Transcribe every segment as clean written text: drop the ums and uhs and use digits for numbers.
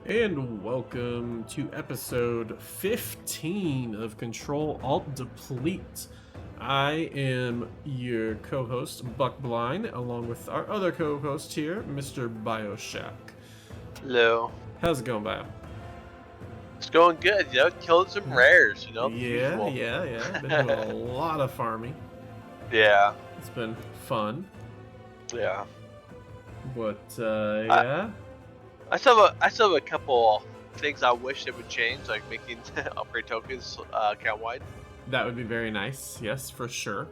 And welcome to episode 15 of Control Alt Deplete. I am your co-host, Buckblind, along with our other co-host here, Mr. Bioshock. Hello. How's it going, Bio? It's going good, killing some rares, the Yeah. usual. Been doing a lot of farming. Yeah. It's been fun. Yeah. But, I, yeah. I still have a couple things I wish they would change, like making upgrade tokens count wide. That would be very nice. Yes, for sure.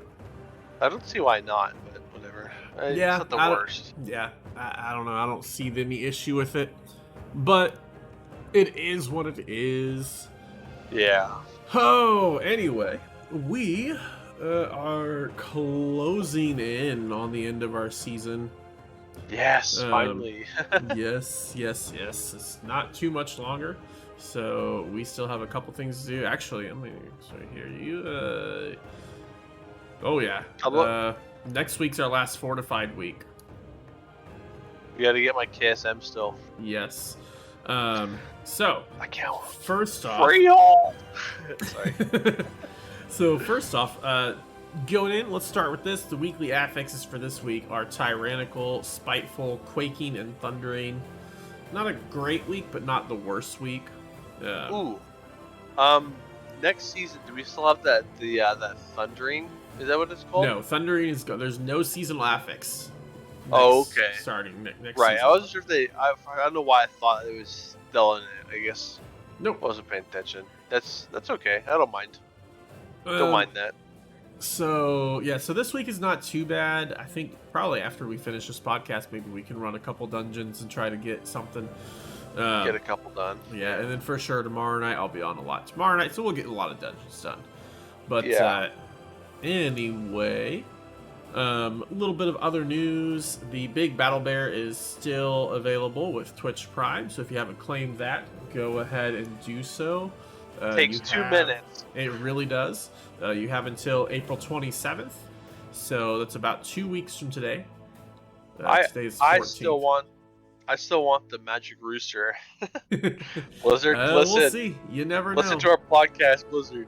I don't see why not, but whatever. It's Yeah, not the worst. I don't know. I don't see any issue with it. But it is what it is. Yeah. Oh, anyway, we are closing in on the end of our season. Yes, finally. yes. It's not too much longer, so we still have a couple things to do. Actually, I'm gonna sorry here. Oh yeah. Next week's our last fortified week. You gotta get my KSM still. Yes. So I can't. First off, Sorry. So first off, going in, let's start with this. The weekly affixes for this week are tyrannical, spiteful, quaking, and thundering. Not a great week, but not the worst week. Ooh. Next season, do we still have that thundering? Is that what it's called? No, thundering is there's no seasonal affix. Okay. Starting next right, season. I wasn't sure if they. I don't know why I thought it was still in it. I guess. Nope. Wasn't paying attention. That's okay. I don't mind. Don't mind that. So yeah, so this week is not too bad. I think probably after we finish this podcast, maybe we can run a couple dungeons and try to get something. Get a couple done. Yeah, and then for sure tomorrow night I'll be on a lot tomorrow night, so we'll get a lot of dungeons done. But anyway, a little bit of other news. The big battle bear is still available with Twitch Prime, so if you haven't claimed that, go ahead and do so. Takes 2 minutes. It really does. You have until April 27th, so that's about 2 weeks from today. Today's 14th. I still want the magic rooster. Blizzard, listen. We'll see. You never know. Listen to our podcast, Blizzard.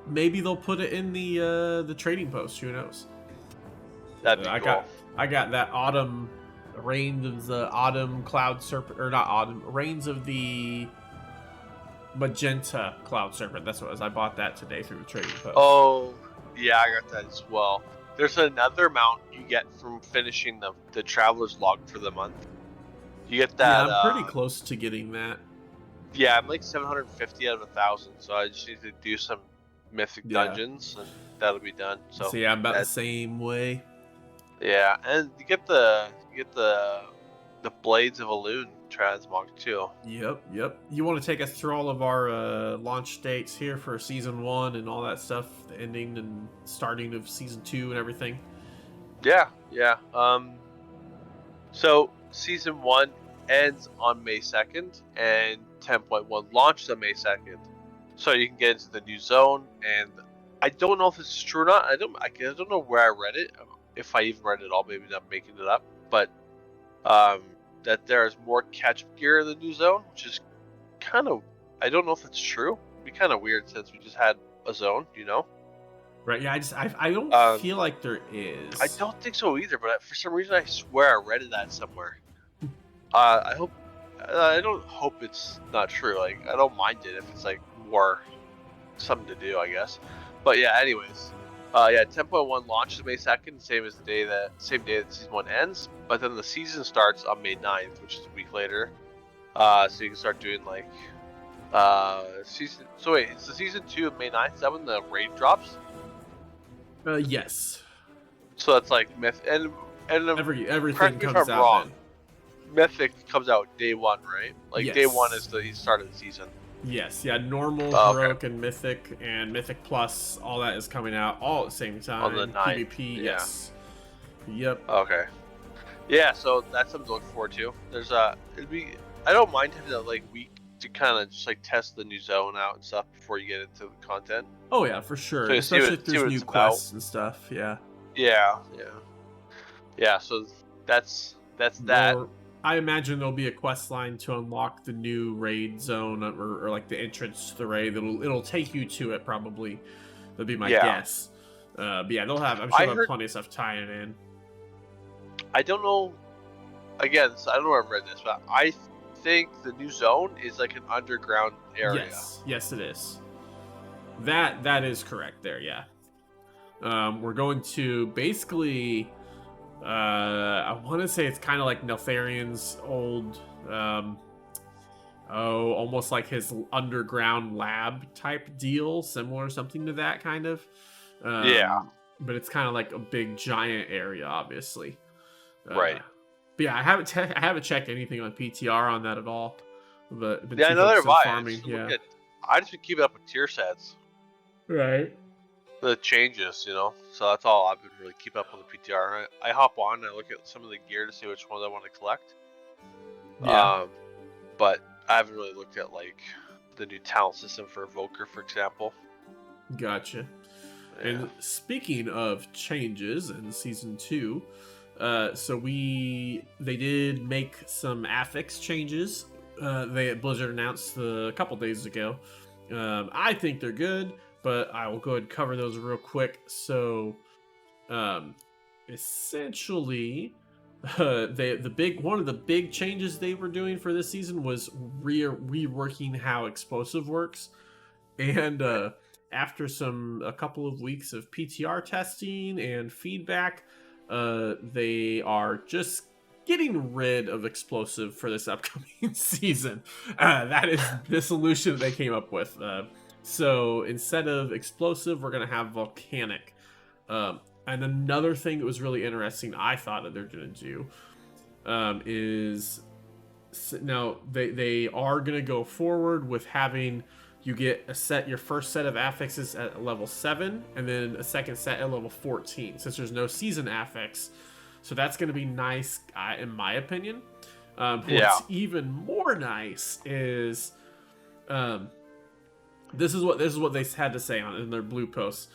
Maybe they'll put it in the trading post. Who knows? That'd be cool. I got that autumn reigns of the autumn cloud serpent, or not autumn reigns of the magenta cloud serpent. That's what it was. I bought that today through the trading post. Oh, yeah, I got that as well. There's another mount you get from finishing the traveler's log for the month. You get that. Yeah, I'm pretty close to getting that. Yeah, I'm like 750 out of 1,000, so I just need to do some mythic dungeons, and that'll be done. So yeah, I'm about the same way. Yeah, and you get the Blades of Elune transmog too. Yep. You want to take us through all of our launch dates here for season 1 and all that stuff, the ending and starting of season 2 and everything? Yeah. So season 1 ends on May 2nd, and 10.1 launches on May 2nd. So you can get into the new zone, and I don't know if it's true or not. I don't know where I read it. If I even read it all, maybe I'm making it up. But that there's more catch-up gear in the new zone, which is kind of, I don't know if it's true. It'd be kind of weird since we just had a zone, Right, yeah, I don't feel like there is. I don't think so either, but for some reason I swear I read that somewhere. I don't hope it's not true. Like, I don't mind it if it's like more something to do, I guess. But yeah, anyways. 10.1 launches May 2nd, same day that season 1 ends. But then the season starts on May 9th, which is a week later. So you can start doing like season. So wait, it's the season 2 of May 9th. Is that when the raid drops? Yes. So that's like myth and everything comes out. Wrong. Mythic comes out day 1, right? Like yes. Day 1 is the start of the season. Yes, yeah, normal, heroic, and Mythic Plus, all that is coming out all at the same time. On the 9th. PvP, yes. Yep. Okay. Yeah, so that's something to look forward to. I don't mind having that like week to kind of just like test the new zone out and stuff before you get into the content. Oh yeah, for sure. So especially if there's new quests and stuff. Yeah. Yeah. So that's that. I imagine there'll be a quest line to unlock the new raid zone, or like the entrance to the raid. It'll take you to it probably. That'd be my Yeah. guess. But yeah, they'll have. I'm sure I they'll have heard. plenty of stuff tying it in. I don't know. Again, so I don't know where I've read this, but I think the new zone is like an underground area. Yes, it is. That is correct there. Yeah. We're going to basically. I want to say it's kind of like Neltharian's old. Almost like his underground lab type deal, similar something to that kind of. Yeah. But it's kind of like a big giant area, obviously. Right. But yeah, I haven't checked anything on PTR on that at all. But been Yeah, too neither focused have on I. farming. Yeah. I just been keeping up with tier sets, Right. the changes, So that's all I've been really keep up on the PTR. I hop on and I look at some of the gear to see which ones I want to collect. Yeah. But I haven't really looked at like the new talent system for Evoker, for example. Gotcha. Yeah. And speaking of changes in season 2, so they did make some affix changes. Blizzard announced a couple days ago. I think they're good, but I will go ahead and cover those real quick. So, essentially, one of the big changes they were doing for this season was reworking how explosive works, and after a couple of weeks of PTR testing and feedback, they are just getting rid of explosive for this upcoming season. That is the solution that they came up with. So instead of explosive, we're going to have volcanic. And another thing that was really interesting, I thought that they're going to do, is now they are going to go forward with having you get your first set of affixes at level 7, and then a second set at level 14, since there's no season affix. So that's going to be nice, in my opinion. What's even more nice is, this is what they had to say in their blue posts.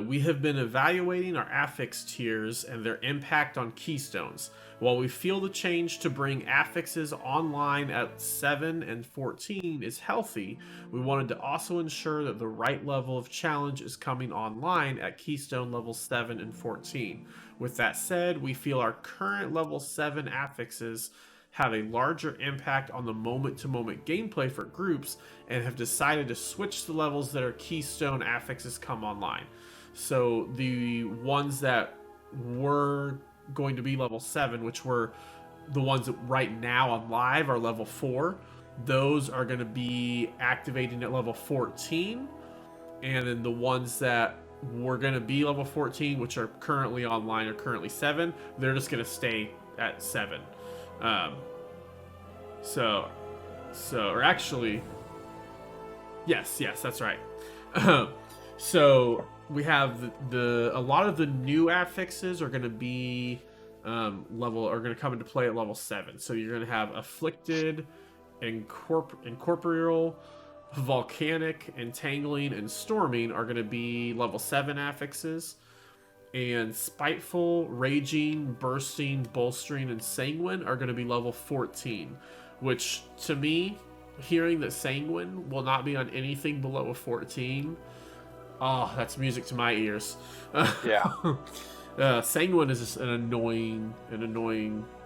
We have been evaluating our affix tiers and their impact on keystones. While we feel the change to bring affixes online at 7 and 14 is healthy, we wanted to also ensure that the right level of challenge is coming online at keystone level 7 and 14. With that said, we feel our current level 7 affixes have a larger impact on the moment-to-moment gameplay for groups, and have decided to switch the levels that our keystone affixes come online. So the ones that were going to be level 7, which were the ones that right now on live are level 4, those are going to be activating at level 14, and then the ones that were going to be level 14, which are currently online or currently 7, they're just going to stay at 7. Or actually, yes, that's right. So we have a lot of the new affixes are going to be are going to come into play at level 7. So you're going to have afflicted, incorporeal, volcanic, entangling, and storming are going to be level 7 affixes. And spiteful, raging, bursting, bolstering, and sanguine are going to be level 14. Which, to me, hearing that sanguine will not be on anything below a 14, oh, that's music to my ears. Yeah. Sanguine is just an annoying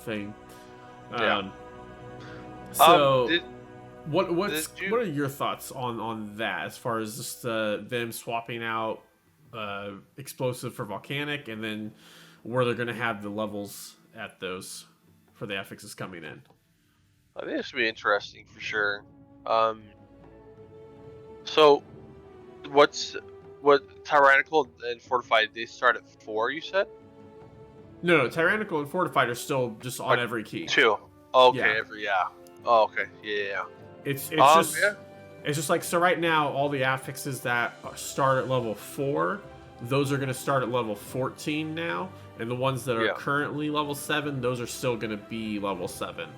thing. Yeah. So, what are your thoughts on that, as far as just them swapping out explosive for volcanic, and then where they're going to have the levels at those for the affixes coming in? I think this would be interesting for sure. So what tyrannical and fortified, they start at 4, you said? No, tyrannical and fortified are still just on every key. 2. Okay, yeah. Oh, okay. Yeah. It's just like, so right now all the affixes that start at level 4, those are going to start at level 14 now, and the ones that are currently level 7, those are still going to be level 7.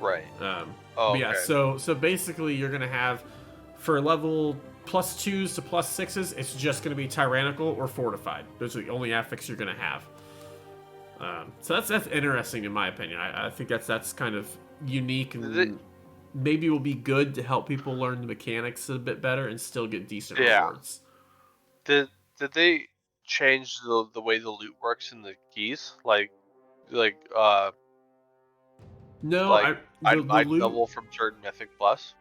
Right. Yeah, so basically you're going to have, for level +2s to +6s, it's just going to be tyrannical or fortified. Those are the only affix you're going to have. So that's interesting in my opinion. I think that's kind of unique Did they, and maybe will be good to help people learn the mechanics a bit better and still get decent yeah. rewards. Did did they change the way the loot works in the keys? Like uh No, like I the I loot. double from certain Mythic Plus.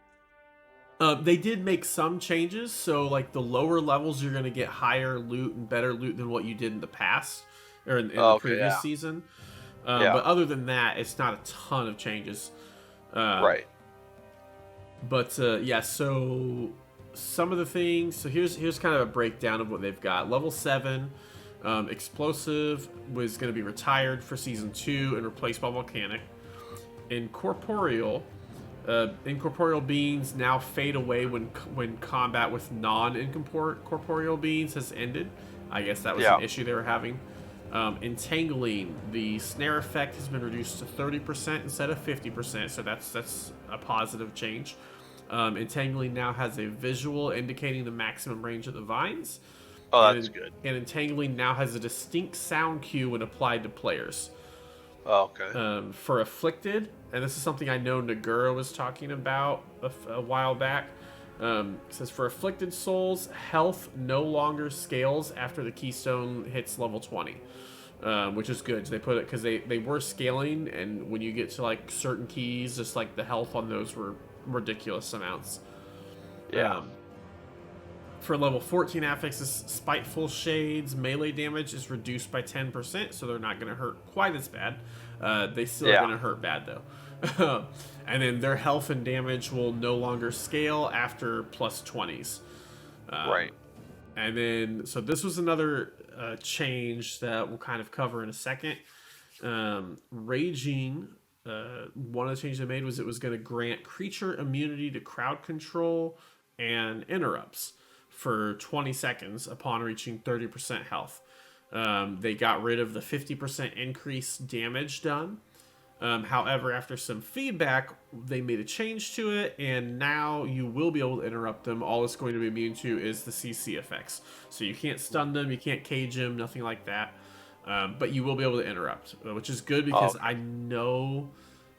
They did make some changes, so like the lower levels, you're gonna get higher loot and better loot than what you did in the past or in the Oh, okay, previous yeah. season. Yeah. But other than that, it's not a ton of changes. Um, Right. but yeah, so some of the things. So here's kind of a breakdown of what they've got. Level 7, explosive was going to be retired for season 2 and replaced by volcanic. Incorporeal. Incorporeal beings now fade away when combat with non-incorporeal beings has ended. I guess that was Yeah. an issue they were having. Entangling, the snare effect has been reduced to 30% instead of 50%, so that's a positive change. Entangling now has a visual indicating the maximum range of the vines, Oh, that's and good. and entangling now has a distinct sound cue when applied to players. Oh, okay. For afflicted, and this is something I know Nagura was talking about a while back. It says for afflicted souls, health no longer scales after the keystone hits level 20, which is good. So they put it because they were scaling, and when you get to like certain keys, just like the health on those were ridiculous amounts. Yeah. For level 14 affixes, Spiteful Shades melee damage is reduced by 10%, so they're not going to hurt quite as bad. They still are Yeah. going to hurt bad, though. And then their health and damage will no longer scale after plus 20s. Right. And then, so this was another change that we'll kind of cover in a second. Raging, one of the changes they made was it was going to grant creature immunity to crowd control and interrupts for 20 seconds upon reaching 30% health. They got rid of the 50% increase damage done. However, after some feedback, they made a change to it, and now you will be able to interrupt them. All it's going to be immune to is the CC effects. So you can't stun them, you can't cage them, nothing like that. But you will be able to interrupt, which is good because I know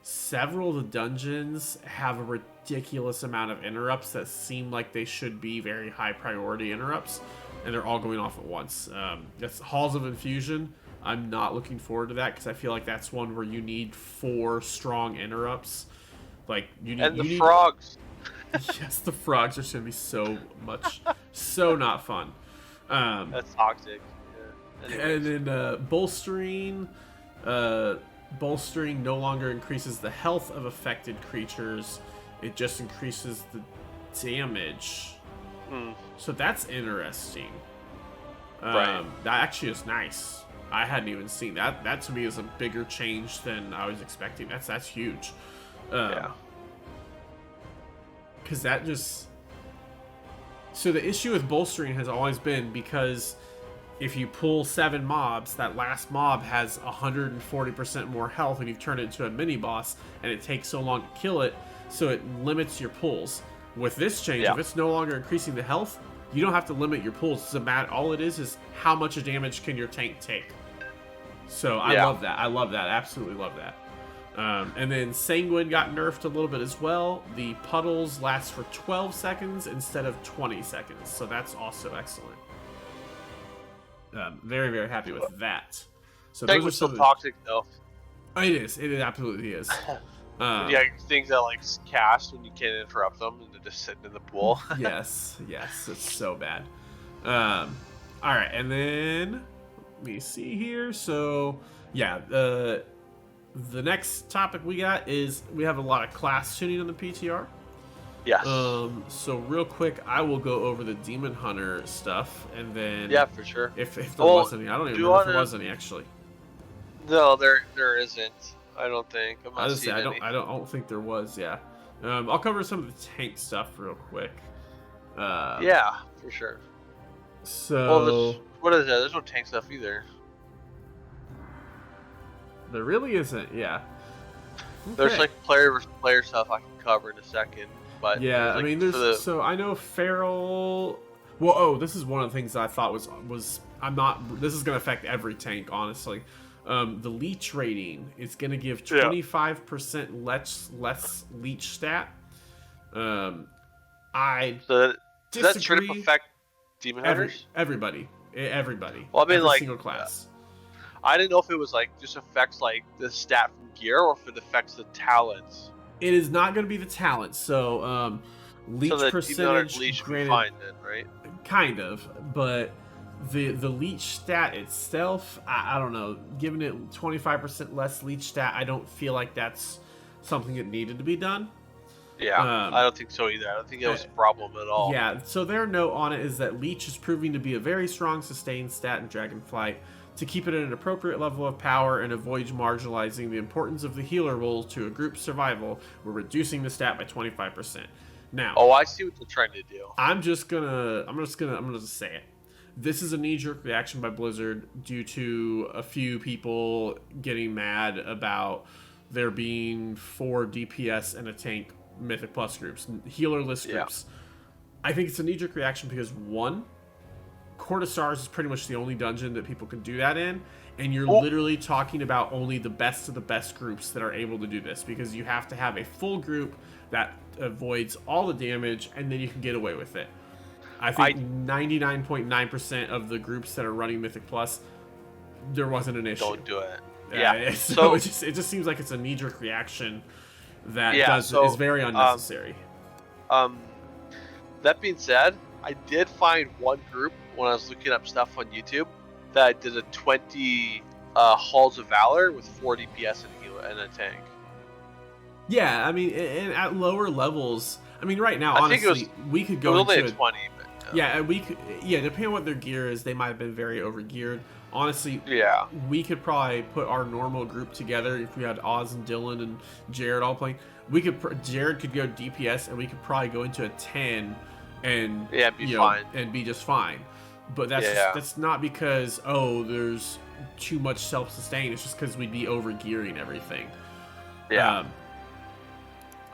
several of the dungeons have a ridiculous amount of interrupts that seem like they should be very high priority interrupts, and they're all going off at once. That's Halls of Infusion. I'm not looking forward to that because I feel like that's one where you need 4 strong interrupts. Like you need. And the you need, frogs. yes, the frogs are going to be so not fun. That's toxic. Yeah. And then bolstering. Bolstering no longer increases the health of affected creatures. It just increases the damage. So that's interesting. Right. That actually is nice. I hadn't even seen that. That to me is a bigger change than I was expecting. That's huge. Yeah. Because that just... So the issue with bolstering has always been because if you pull 7 mobs, that last mob has 140% more health and you've turned it into a mini boss and it takes so long to kill it, so it limits your pulls. With this change, if it's no longer increasing the health, you don't have to limit your pulls. It's all it is how much damage can your tank take. So I love that. I love that. Absolutely love that. And then Sanguine got nerfed a little bit as well. The puddles last for 12 seconds instead of 20 seconds. So that's also excellent. Very, very happy with that. So Tank was still toxic though. It is. It absolutely is. Yeah, things that like cast when you can't interrupt them and they're just sitting in the pool. yes, it's so bad. All right, and then let me see here. So yeah, the next topic we got is we have a lot of class tuning on the PTR. Yes. So real quick, I will go over the Demon Hunter stuff, and then for sure. If there was any, I don't even remember if there was any actually. No, there isn't. I don't think. I'm not seeing any. I don't think there was. Yeah. I'll cover some of the tank stuff real quick. Yeah, for sure. So what is that? There's no tank stuff either. There really isn't. Yeah. There's like player versus player stuff I can cover in a second. But yeah, I mean, there's so I know Feral. Well, this is one of the things I thought was I'm not. This is gonna affect every tank, honestly. The leech rating is going to give Yeah. 25% less leech stat. I So does that straight up disagree. affect demon hunters? Everybody, Well, I mean, every like, single class. I didn't know if it was like just affects like the stat from gear, or if it affects the talents. It is not going to be the talent. So So leech the demon hunter percentage, leech should be granted, fine then, right? kind of, but the leech stat itself, I don't know. Giving it 25% less leech stat, I don't feel like that's something that needed to be done. Yeah, I don't think so either. I don't think it was a problem at all. Yeah, so their note on it is that leech is proving to be a very strong sustained stat in Dragonflight. To keep it at an appropriate level of power and avoid marginalizing the importance of the healer role to a group's survival, we're reducing the stat by 25%. Now, Oh, I see what they're trying to do. I'm just gonna say it. This is a knee-jerk reaction by Blizzard due to a few people getting mad about there being 4 DPS and a tank Mythic Plus groups, healerless groups. I think it's a knee-jerk reaction because, one, Court of Stars is pretty much the only dungeon that people can do that in, and you're literally talking about only the best of the best groups that are able to do this, because you have to have a full group that avoids all the damage, and then you can get away with it. I think 99.9% of the groups that are running Mythic Plus, there wasn't an issue. Don't do it. So it just seems like it's a knee-jerk reaction that is very unnecessary. That being said, I did find one group when I was looking up stuff on YouTube that did a 20 Halls of Valor with 4 DPS and a tank. Yeah, I mean, and at lower levels, I mean, right now, honestly, we could go into only a 20. But, yeah, we could. Yeah, depending on what their gear is, they might have been very overgeared. Honestly, yeah, we could probably put our normal group together if we had Oz and Dylan and Jared all playing. We could. Jared could go DPS, and we could probably go into a 10 and fine and be just fine. But that's not because there's too much self-sustain. It's just because we'd be overgearing everything. Yeah.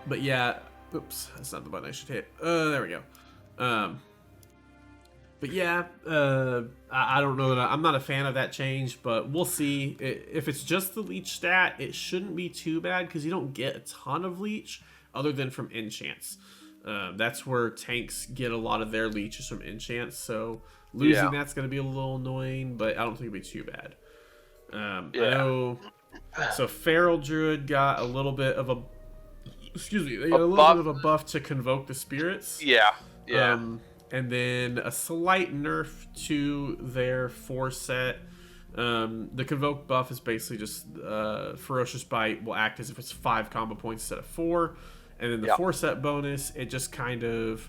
But yeah, oops, that's not the button I should hit. There we go. But yeah, I don't know that I'm not a fan of that change, but we'll see. If it's just the leech stat, it shouldn't be too bad because you don't get a ton of leech other than from enchants. That's where tanks get a lot of their leeches from enchants, so losing that's going to be a little annoying, but I don't think it'll be too bad. I know. So Feral Druid got a little bit of a they got a little bit of a buff to convoke the spirits. Yeah. And then a slight nerf to their 4 set. The convoke buff is basically just Ferocious Bite will act as if it's 5 combo points instead of 4. And then the 4 set bonus, it just kind of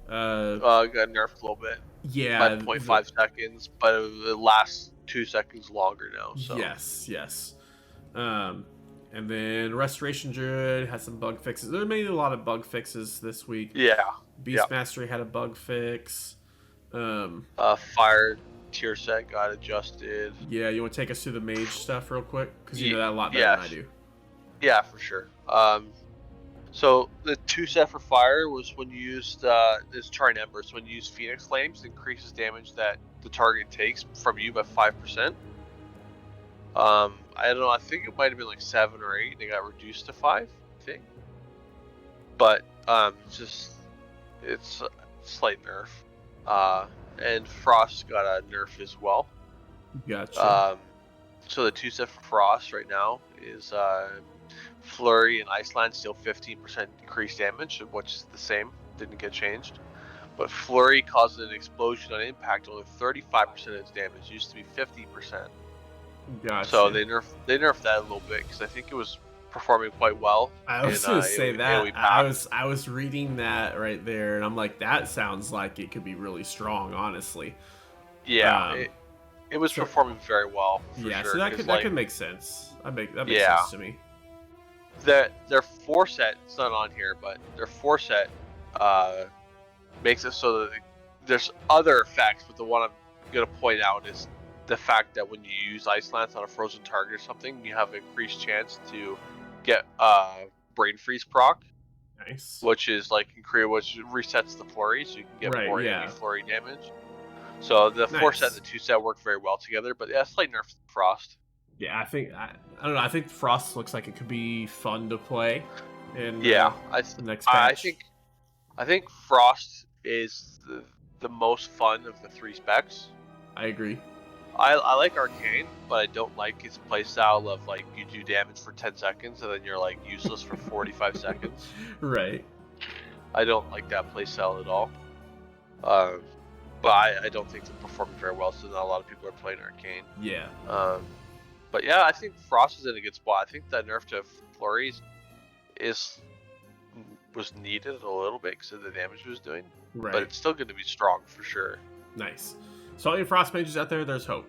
got nerfed a little bit. Yeah. 5.5 seconds, but it lasts 2 seconds longer now. So. Yes. And then Restoration Druid has some bug fixes. There made a lot of bug fixes this week. Yeah. Beast Mastery had a bug fix. Fire tier set got adjusted. Yeah, you want to take us through the mage stuff real quick? Because you know that a lot better than I do. Yeah, for sure. So the 2 set for fire was when you used this Charring Ember. So when you use Phoenix Flames, it increases damage that the target takes from you by 5%. I don't know. I think it might have been like 7 or 8. They got reduced to 5, I think. But it's a slight nerf. And Frost got a nerf as well. Gotcha. So the 2 set for Frost right now is Flurry and Iceland, still 15% increased damage, which is the same. Didn't get changed. But Flurry causes an explosion on impact. Only 35% of its damage. Used to be 50%. Gotcha. So they nerfed that a little bit because I think it was performing quite well. I was going to say that. I was reading that right there, and I'm like, that sounds like it could be really strong, honestly. Yeah, it was performing very well. Yeah, sure, so that could make sense. That makes sense to me. Their 4 set, it's not on here, but their 4 set makes it so that there's other effects, but the one I'm going to point out is the fact that when you use Ice Lance on a frozen target or something, you have an increased chance to get Brain Freeze proc. Nice. Which is like which resets the flurry, so you can get more flurry damage. So the 4 set and the 2 set work very well together, but yeah, slight nerf to Frost. Yeah, I don't know. I think Frost looks like it could be fun to play in Yeah, the next I patch. think I think Frost is the most fun of the three specs. I agree. I like Arcane, but I don't like its playstyle of like you do damage for 10 seconds and then you're like useless for 45 seconds. Right. I don't like that playstyle at all. Um, but I don't think they're performing very well, so not a lot of people are playing Arcane. Yeah. But yeah, I think Frost is in a good spot. I think that nerf to Flurry was needed a little bit because of the damage it was doing. Right. But it's still going to be strong for sure. Nice. So all you Frost mages out there, there's hope.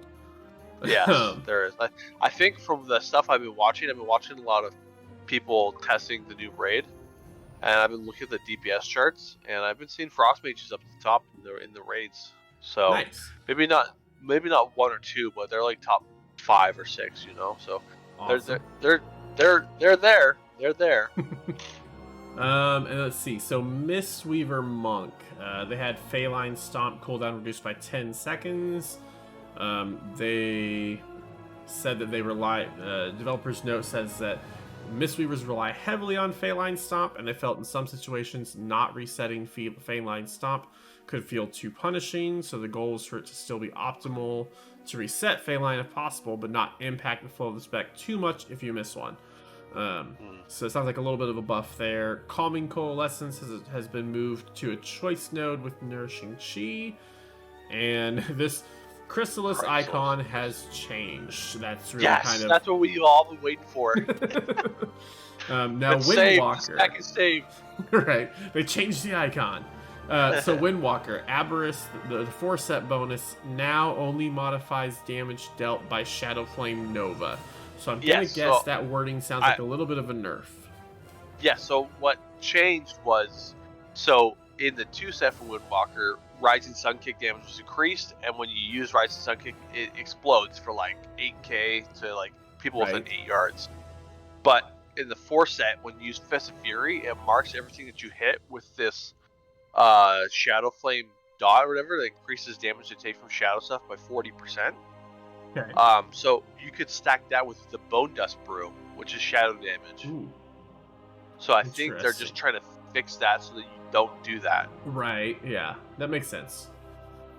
Yes, there is. I think from the stuff I've been watching a lot of people testing the new raid, and I've been looking at the DPS charts, and I've been seeing Frost mages up at the top in the raids. So Nice. maybe not 1 or 2, but they're like top 5 or 6, you know. So Awesome. they're there. They're there. And let's see. So Mistweaver Monk, they had Feline Stomp cooldown reduced by 10 seconds. They said that they rely. Developer's note says that Mistweavers rely heavily on Feline Stomp, and they felt in some situations not resetting Feline Stomp could feel too punishing. So the goal is for it to still be optimal to reset Feline if possible, but not impact the flow of the spec too much if you miss one. So it sounds like a little bit of a buff there. Calming Coalescence has been moved to a choice node with Nourishing Chi. And this Chrysalis icon has changed. That's really kind of... that's what we've all been waiting for. Now Windwalker. The spec is saved. Right. They changed the icon. So Windwalker, Aberrus, the 4-set bonus, now only modifies damage dealt by Shadow Flame Nova. So I'm going to guess that wording sounds like a little bit of a nerf. Yeah, so what changed was, so in the 2-set for Windwalker, Rising Sun Kick damage was increased, and when you use Rising Sun Kick, it explodes for like 8k to like people within 8 yards. But in the 4-set, when you use Fist of Fury, it marks everything that you hit with this Shadow Flame dot or whatever that increases damage to take from Shadow stuff by 40%. Okay. So you could stack that with the Bone Dust Brew, which is shadow damage. Ooh. So I think they're just trying to fix that so that you don't do that. Right. Yeah, that makes sense.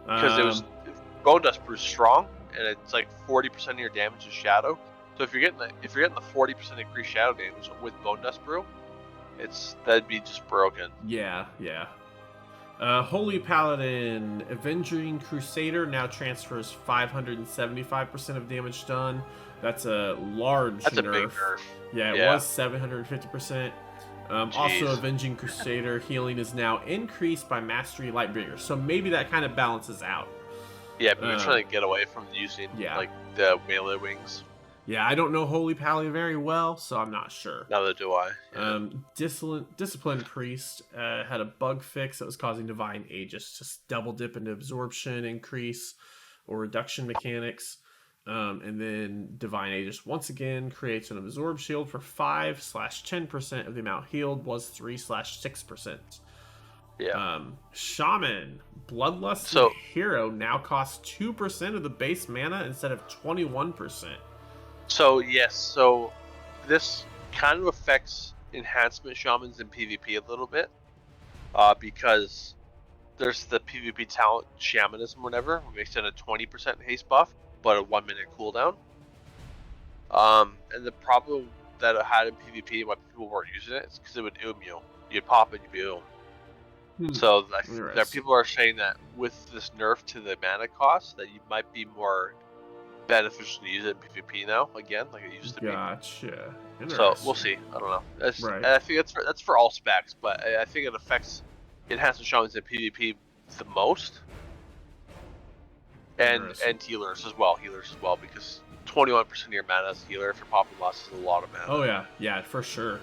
Because it was Bone Dust Brew is strong, and it's like 40% of your damage is shadow. So if you're getting the 40% increased shadow damage with Bone Dust Brew, that'd be just broken. Yeah. Holy Paladin, Avenging Crusader now transfers 575% of damage done. That's a large nerf. That's a big nerf. Yeah, it was 750%. Also, Avenging Crusader healing is now increased by Mastery Lightbringer. So maybe that kind of balances out. Yeah, but you're trying to get away from using like the melee wings. Yeah, I don't know Holy Pally very well, so I'm not sure. Neither do I. Yeah. Discipline Priest had a bug fix that was causing Divine Aegis to double dip into absorption, increase, or reduction mechanics. And then Divine Aegis once again creates an absorb shield for 5/10% of the amount healed was 3/6%. Yeah. Shaman, Bloodlust Hero now costs 2% of the base mana instead of 21%. So yes, so this kind of affects enhancement shamans in PvP a little bit, because there's the PvP talent shamanism, whatever, which makes it a 20% haste buff, but a 1-minute cooldown. And the problem that it had in PvP, why people weren't using it, is because it would you. You'd pop it, you'd be So people are saying that with this nerf to the mana cost, that you might be more beneficial to use it in PvP now again, like it used to be. Gotcha. So we'll see. I don't know. And I think that's for all specs, but I think it affects enhancement shamans in PvP the most, and healers as well. Because 21% of your mana as a healer if you're popping loss is a lot of mana. Oh yeah, for sure.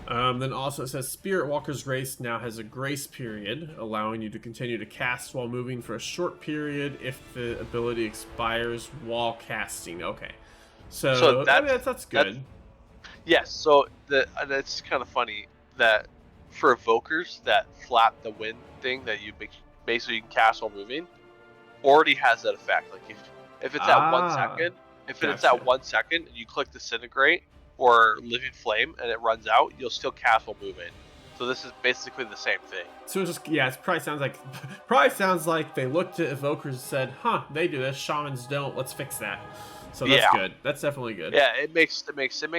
Then also it says Spirit Walker's Race now has a grace period, allowing you to continue to cast while moving for a short period if the ability expires while casting. Okay, so that's good. Yes, so that's kind of funny that for evokers that flap the wind thing that you basically can cast while moving already has that effect. Like if it's at 1 second, If it's Gotcha. at 1 second and you click Disintegrate or Living Flame and it runs out, you'll still cast while moving. So this is basically the same thing. So it's just it probably sounds like they looked at evokers and said, "Huh, they do this. Shamans don't. Let's fix that." So that's Yeah. good. That's definitely good. Yeah, it makes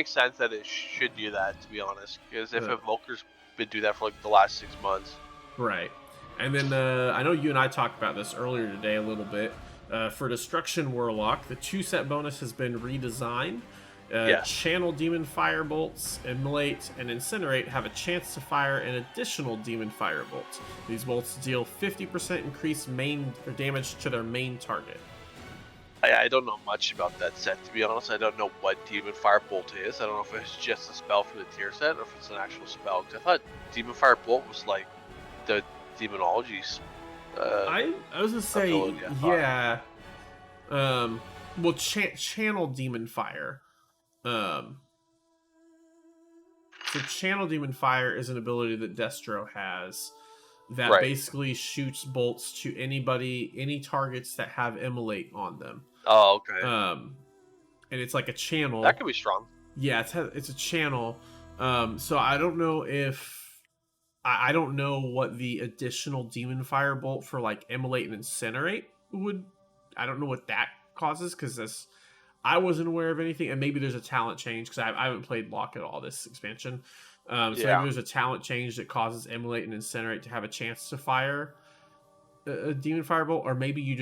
sense that it should do that, to be honest. Because if Yeah. evokers been do that for like the last 6 months. Right. And then I know you and I talked about this earlier today a little bit. For Destruction Warlock, the 2-set bonus has been redesigned. Yes. Channel Demon Firebolts, Immolate, and Incinerate have a chance to fire an additional Demon Firebolt. These bolts deal 50% increased main or damage to their main target. I don't know much about that set, to be honest. I don't know what Demon Firebolt is. I don't know if it's just a spell from the tier set or if it's an actual spell. Because I thought Demon Firebolt was like the Demonology's. I was gonna say, ability, yeah. Well, Channel Demon Fire. So Channel Demon Fire is an ability that Destro has that Right. basically shoots bolts to any targets that have Immolate on them. Oh, okay. And it's like a channel. That could be strong. Yeah, it's a channel. So I don't know if I don't know what the additional Demon Fire bolt for like Immolate and Incinerate would. I don't know what that causes because I wasn't aware of anything, and maybe there's a talent change because I haven't played Lock at all this expansion. So maybe there's a talent change that causes Immolate and Incinerate to have a chance to fire a Demon Firebolt, or maybe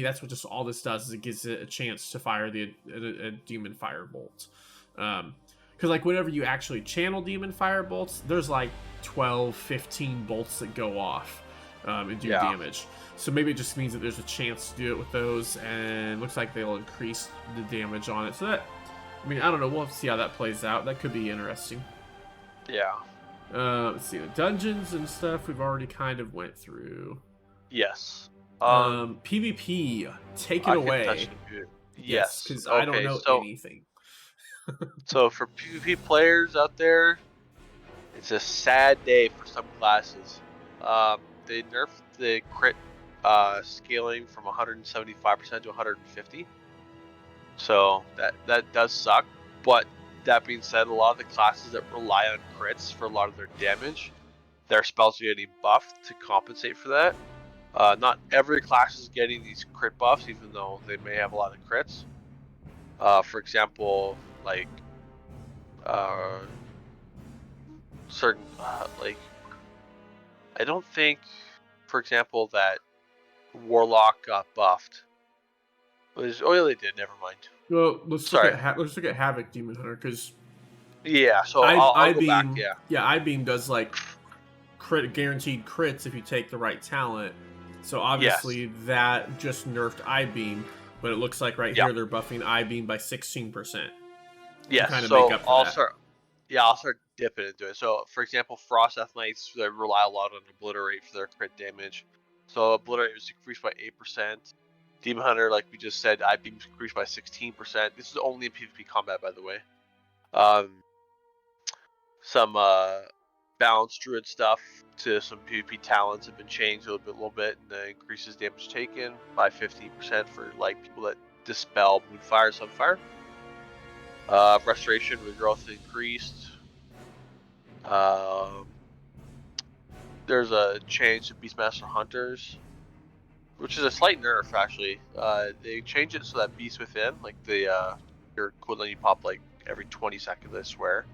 that's what just all this does is it gives it a chance to fire a Demon Firebolt. Because like whenever you actually channel Demon Firebolts, there's like 12, 15 bolts that go off and do damage. So maybe it just means that there's a chance to do it with those, and it looks like they'll increase the damage on it. So that, I mean, I don't know. We'll have to see how that plays out. That could be interesting. Yeah. Let's see. The dungeons and stuff we've already kind of went through. Yes. PvP, take it away. Yes, because I don't know anything. So for PvP players out there, it's a sad day for some classes. They nerfed the crit scaling from 175% to 150. So that does suck. But that being said, a lot of the classes that rely on crits for a lot of their damage, their spells are getting buffed to compensate for that. Not every class is getting these crit buffs, even though they may have a lot of crits. For example, like certain I don't think, for example, that Warlock got buffed. Oh yeah, they did. Never mind. Well, let's look at Havoc Demon Hunter because so I'll go back. I-Beam does like guaranteed crits if you take the right talent. So obviously that just nerfed I-Beam, but it looks like here they're buffing I-Beam by 16%. Yes, kind of so make up for that. I'll start dipping into it. So, for example, Frost Athletes, they rely a lot on Obliterate for their crit damage. So Obliterate was increased by 8%. Demon Hunter, like we just said, I-Beam increased by 16%. This is only in PvP combat, by the way. Some balanced druid stuff to some PvP talents have been changed a little bit, and increases damage taken by 15% for like people that dispel Moonfire, Sunfire. Restoration, regrowth increased. There's a change to Beastmaster Hunters, which is a slight nerf actually. They changed it so that Beast Within, like your equivalent you pop like every 20 seconds, I swear.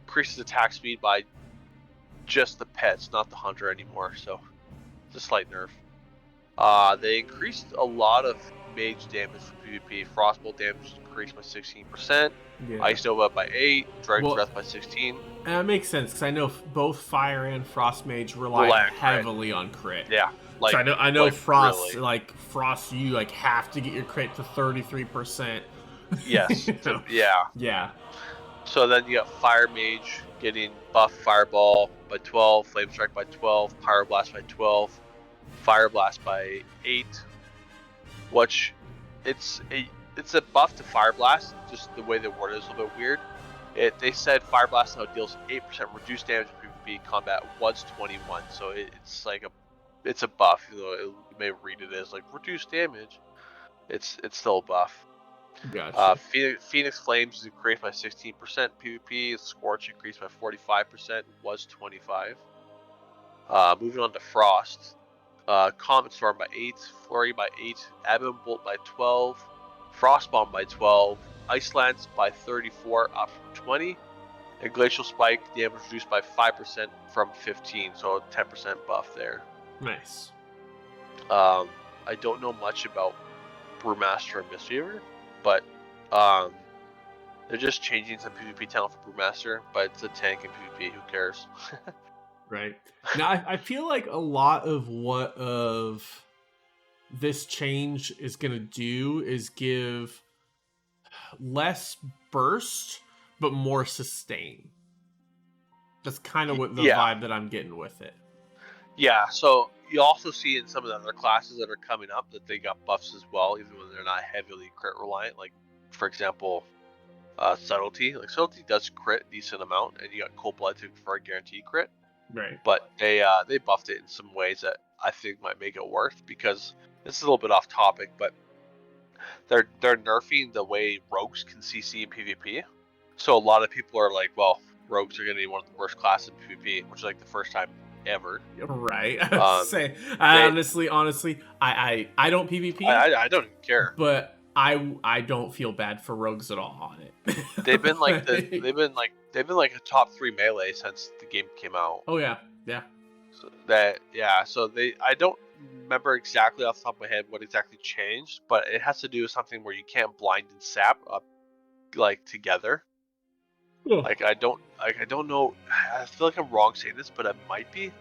Increases attack speed by just the pets, not the hunter anymore. So it's a slight nerf. They increased a lot of mage damage for PvP. Frostbolt damage increased by 16%. Ice Nova by 8. Dragon Breath by 16. And that makes sense because I know both Fire and Frost Mage rely heavily on crit. Yeah, like so I know like Frost really. Frost, you like have to get your crit to 33%. Yes. So, yeah. So then you got Fire Mage getting buff Fireball by 12, Flame Strike by 12, Pyro Blast by 12, Fire Blast by 8. Which it's a buff to Fire Blast. Just the way they worded it is a little bit weird. They said Fire Blast now deals 8% reduced damage in PvP combat once 21. So it's like it's a buff. You may read it as like reduced damage. It's still a buff. Gotcha. Phoenix Flames is increased by 16% PvP. Scorch increased by 45%. Was 25. Moving on to Frost. Comet Storm by 8, Flurry by 8, Admin Bolt by 12, Frostbomb by 12, Ice Lance by 34, up from 20, and Glacial Spike damage reduced by 5% from 15, so a 10% buff there. Nice. I don't know much about Brewmaster and Mistweaver, but they're just changing some PvP talent for Brewmaster, but it's a tank in PvP, who cares? Right. Now, I feel like a lot of what of this change is going to do is give less burst, but more sustain. That's kind of what the vibe that I'm getting with it. Yeah, so you also see in some of the other classes that are coming up that they got buffs as well, even when they're not heavily crit reliant. Like, for example, Subtlety. Like, Subtlety does crit a decent amount, and you got Cold Blood for a guaranteed crit. Right. But they buffed it in some ways that I think might make it worth, because this is a little bit off topic, but they're nerfing the way rogues can CC in PvP. So a lot of people are like, well, rogues are going to be one of the worst classes in PvP, which is like the first time ever. Right. Honestly, I don't PvP. I don't even care. But I don't feel bad for rogues at all on it. They've been like a top 3 melee since the game came out. Oh yeah. So I don't remember exactly off the top of my head what exactly changed, but it has to do with something where you can't blind and sap up like together. Oh. Like I don't know. I feel like I'm wrong saying this, but it might be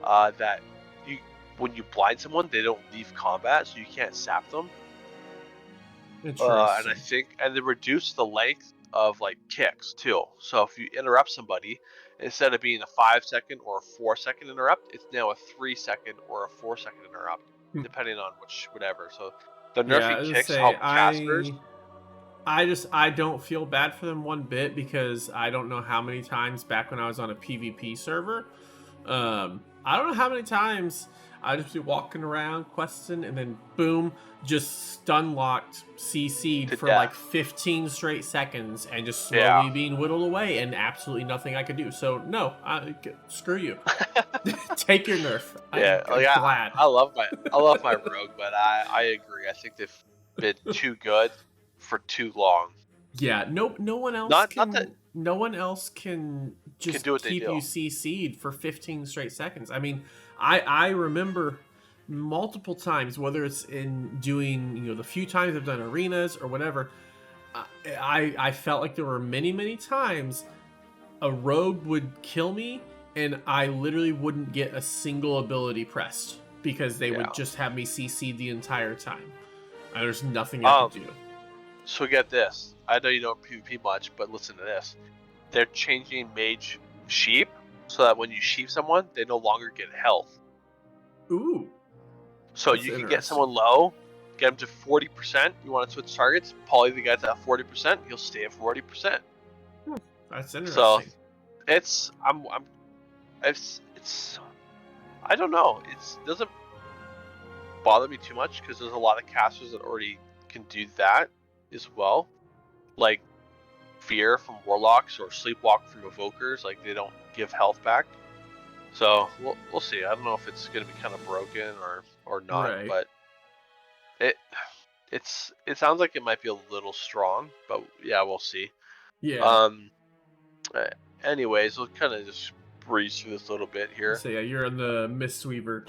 that when you blind someone, they don't leave combat, so you can't sap them. Interesting. And they reduce the length of like kicks too. So if you interrupt somebody, instead of being a 5-second or a 4-second interrupt, it's now a 3-second or a 4-second interrupt, depending on whatever. So the nerfing kicks help casters. I don't feel bad for them one bit, because I don't know how many times back when I was on a PvP server, I don't know how many times I'd just be walking around questing, and then boom, just stun locked, CC'd for like 15 straight seconds, and just slowly being whittled away, and absolutely nothing I could do. So no, screw you. Take your nerf. Glad. I love my rogue, but I agree. I think they've been too good for too long. Yeah, no one else no one else can just keep you CC'd for 15 straight seconds. I mean, I remember multiple times, whether it's in doing, the few times I've done arenas or whatever, I felt like there were many times a rogue would kill me and I literally wouldn't get a single ability pressed, because they would just have me CC'd the entire time. There's nothing I could do. So get this. I know you don't PvP much, but listen to this. They're changing mage sheep so that when you sheep someone, they no longer get health. Ooh. So you can get someone low, get them to 40%. You want to switch targets, poly the guys at 40%, he'll stay at 40%. That's interesting. So it's I don't know. It doesn't bother me too much, because there's a lot of casters that already can do that as well, like Fear from Warlocks or Sleepwalk from Evokers. Like, they don't give health back. So we'll see. I don't know if it's gonna be kind of broken or not, right. But it sounds like it might be a little strong, but yeah, we'll see. Yeah. Anyways, we'll kind of just breeze through this a little bit here. So yeah, you're in the Mistweaver.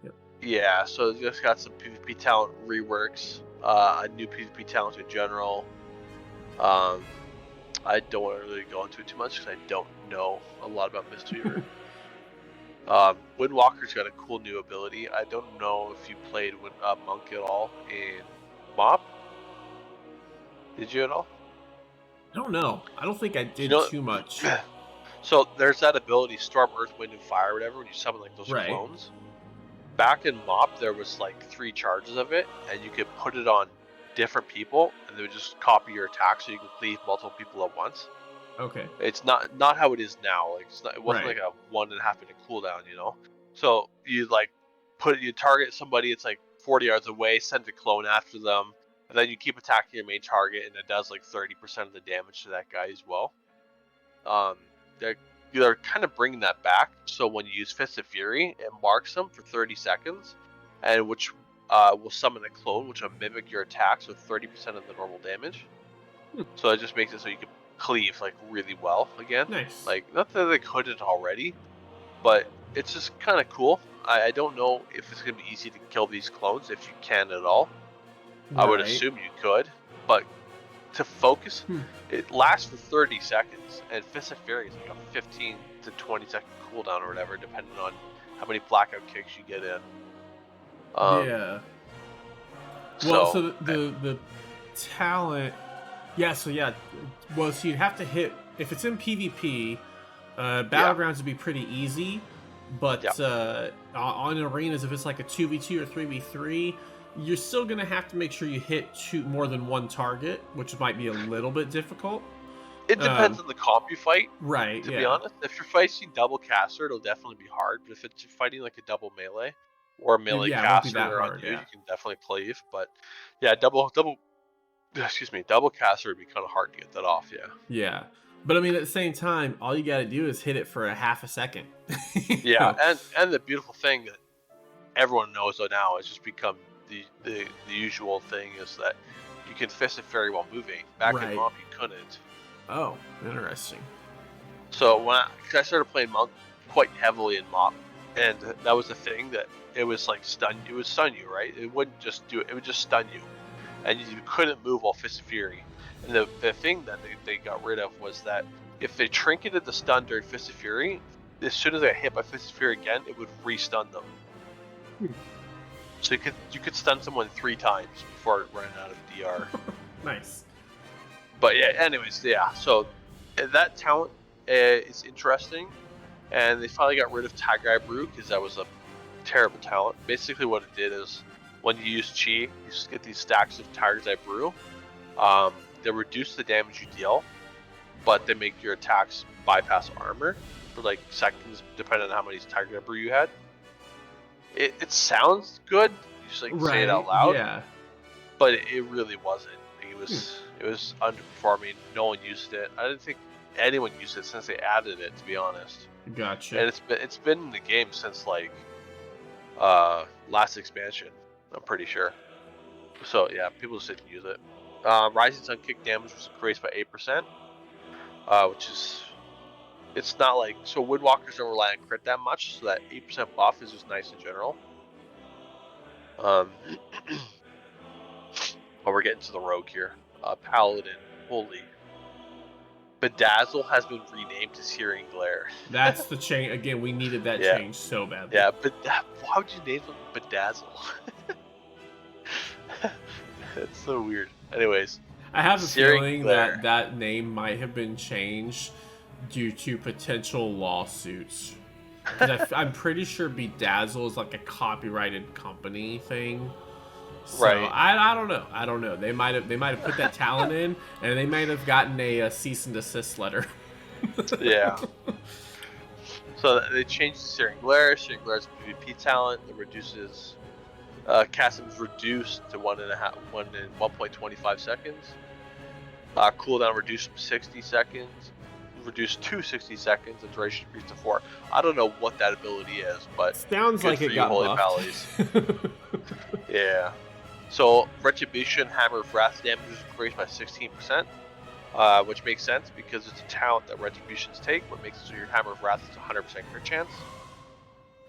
Yep. Yeah, so just got some PvP talent reworks, a new PvP talent in general. I don't want to really go into it too much because I don't know a lot about Mistweaver. Windwalker's got a cool new ability. I don't know if you played Monk at all in MoP. Did you at all? I don't know. I don't think I did too much. So there's that ability, Storm, Earth, Wind, and Fire, whatever, when you summon like those clones. Back in MoP, there was like 3 charges of it, and you could put it on different people, and they would just copy your attack, so you could cleave multiple people at once. Okay. It's not how it is now. Like, it wasn't like a 1.5 minute cooldown, So you like you target somebody, it's like 40 yards away, send a clone after them, and then you keep attacking your main target, and it does like 30% of the damage to that guy as well. They're kind of bringing that back, so when you use Fist of Fury, it marks them for 30 seconds, and which will summon a clone, which will mimic your attacks with 30% of the normal damage. So it just makes it so you can cleave like really well again. Nice. Like, not that they couldn't already, but it's just kind of cool. I don't know if it's gonna be easy to kill these clones, if you can at all. I would assume you could, but to focus, it lasts for 30 seconds, and Fist of Fury is like a 15 to 20 second cooldown or whatever, depending on how many blackout kicks you get in. Yeah. Well, so the talent, yeah. So yeah, well, so you'd have to hit if it's in PvP. Battlegrounds would be pretty easy, but on arenas, if it's like a 2v2 or 3v3, you're still gonna have to make sure you hit more than one target, which might be a little bit difficult. It depends on the comp you fight, right? To be honest, if you're fighting double caster, it'll definitely be hard. But if it's fighting like a double melee or a melee caster on you, you can definitely cleave. But yeah, double caster would be kind of hard to get that off. Yeah, but I mean, at the same time, all you got to do is hit it for a half a second. And the beautiful thing that everyone knows now has just become the usual thing is that you can Fist of Fury while moving. Back in Monk, you couldn't. Oh, interesting. So when I started playing Monk quite heavily in Mop, and that was the thing that it was like it would stun you, right? It wouldn't just do it; it would just stun you, and you couldn't move while Fist of Fury. And the thing that they got rid of was that if they trinketed the stun during Fist of Fury, as soon as they got hit by Fist of Fury again, it would re-stun them. So you could stun someone 3 times before it ran out of DR. Nice. But yeah, anyways, yeah. So that talent is interesting, and they finally got rid of Tiger Eye Brew because that was a terrible talent. Basically, what it did is when you use Chi, you just get these stacks of Tiger's Eye Brew. They reduce the damage you deal, but they make your attacks bypass armor for like seconds, depending on how many Tiger's Eye Brew you had. It sounds good. You just like say it out loud, but it really wasn't. It was underperforming. No one used it. I didn't think anyone used it since they added it, to be honest. Gotcha. And it's been in the game since like last expansion, I'm pretty sure. So yeah, people just didn't use it. Rising Sun kick damage was increased by 8%, which is, it's not like, so Windwalkers don't rely on crit that much, so that 8% buff is just nice in general. But we're getting to the rogue here. Paladin, holy. Bedazzle has been renamed to Searing Glare. That's the change. Again, we needed that change so badly. Yeah, but why would you name them Bedazzle? It's so weird. Anyways, I have a feeling that that name might have been changed due to potential lawsuits. I'm pretty sure Bedazzle is like a copyrighted company thing. So I don't know. They might have put that talent in, and they might have gotten a cease and desist letter. Yeah. So they changed to Searing Glare. Searing Glare is a PvP talent that reduces cast is reduced to 1.25 seconds. Cooldown reduced from 60 seconds. Reduced to 60 seconds, and duration increased to 4. I don't know what that ability is, but sounds like it got buffed. Yeah. So Retribution Hammer of Wrath damage is increased by 16%, which makes sense because it's a talent that Retributions take, what makes it so your Hammer of Wrath is 100% crit chance.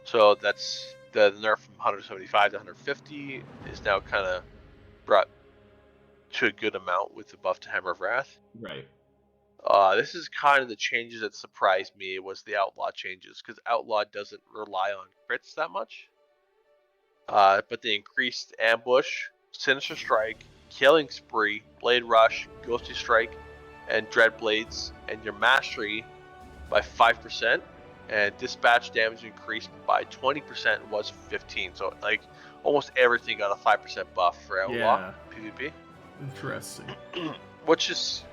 So that's the nerf from 175 to 150 is now kind of brought to a good amount with the buff to Hammer of Wrath. Right. This is kind of the changes that surprised me was the Outlaw changes, because Outlaw doesn't rely on crits that much. But they increased Ambush, Sinister Strike, Killing Spree, Blade Rush, Ghosty Strike, and Dread Blades, and your Mastery by 5%, and Dispatch damage increased by 20% was 15. So like almost everything got a 5% buff for Outlaw PvP. Interesting. Which is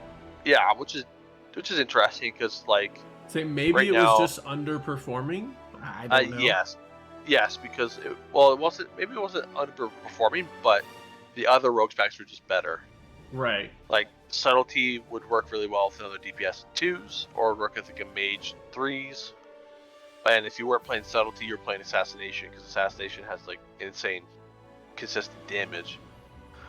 interesting because like say maybe it was just underperforming. I don't know. Yes, Yes, because it wasn't, maybe it wasn't underperforming, but the other rogue specs were just better. Right. Like subtlety would work really well with another DPS in 2s, or work with like a mage 3s. And if you weren't playing subtlety, you're playing assassination, because assassination has like insane consistent damage.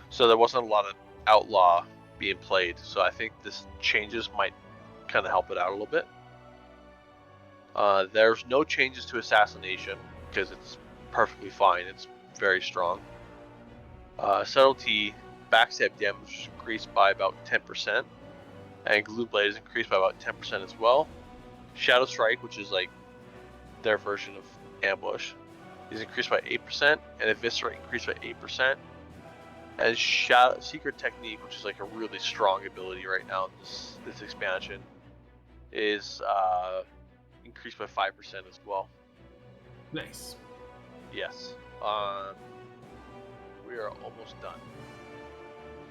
So there wasn't a lot of outlaw being played. So I think this changes might kind of help it out a little bit. There's no changes to assassination because it's perfectly fine. It's very strong. Subtlety backstab damage is increased by about 10%, and glue blade is increased by about 10% as well. Shadow strike, which is like their version of ambush, is increased by 8%, and eviscerate increased by 8%. And secret technique, which is like a really strong ability right now in this expansion, is increased by 5% as well. Nice. Yes. We are almost done.